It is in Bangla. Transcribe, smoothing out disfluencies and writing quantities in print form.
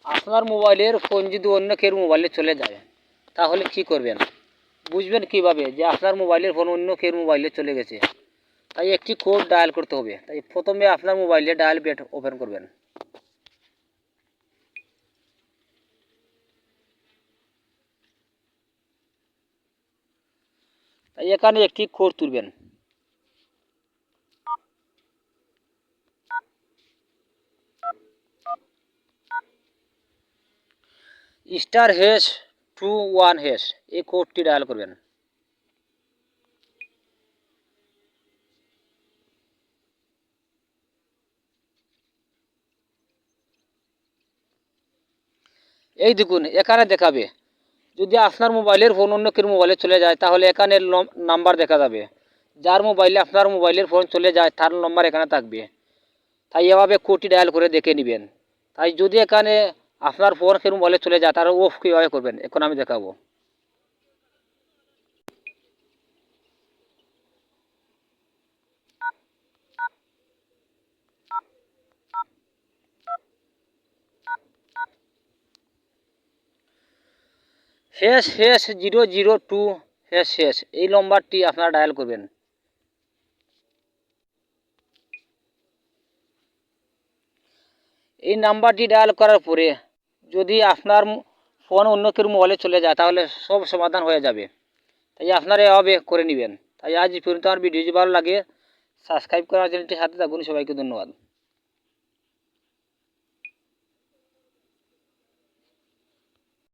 আপনার মোবাইলের ফোন যদি অন্য কেউ মোবাইলে চলে যায় তাহলে কি করবেন? বুঝবেন কিভাবে যে আপনার মোবাইলের ফোন অন্য কেউ মোবাইলে চলে গেছে? তাই একটি কোড ডায়াল করতে হবে। তাই প্রথমে আপনার মোবাইলে ডায়াল প্যাড ওপেন করবেন। তাই এখানে একটি কোড তুলবেন। *#21# এই কোডটি ডায়াল করবেন। এই দেখুন এখানে দেখাবে যদি আপনার মোবাইলের ফোন অন্য কেউ মোবাইলে চলে যায় তাহলে এখানে নাম্বার দেখা যাবে। যার মোবাইলে আপনার মোবাইলের ফোন চলে যায় তার নম্বর এখানে থাকবে। তাই এভাবে কোডটি ডায়াল করে দেখে নেবেন। তাই যদি এখানে আপনার ফোন কেউ মোবাইলে চলে যায় তাহলে অফ কীভাবে করবেন এখন আমি দেখাবো। #002# এই নম্বরটি আপনারা ডায়াল করবেন। এই নাম্বারটি ডায়াল করার পরে যদি আপনার ফোন অন্য কেউ মোবাইলে চলে যায় তাহলে সব সমাধান হয়ে যাবে। তাই আপনারা এভাবে করে নেবেন। তাই আজ পর্যন্ত আমার ভিডিও যদি ভালো লাগে সাবস্ক্রাইব করার চ্যানেলটির সাথে থাকুন। সবাইকে ধন্যবাদ।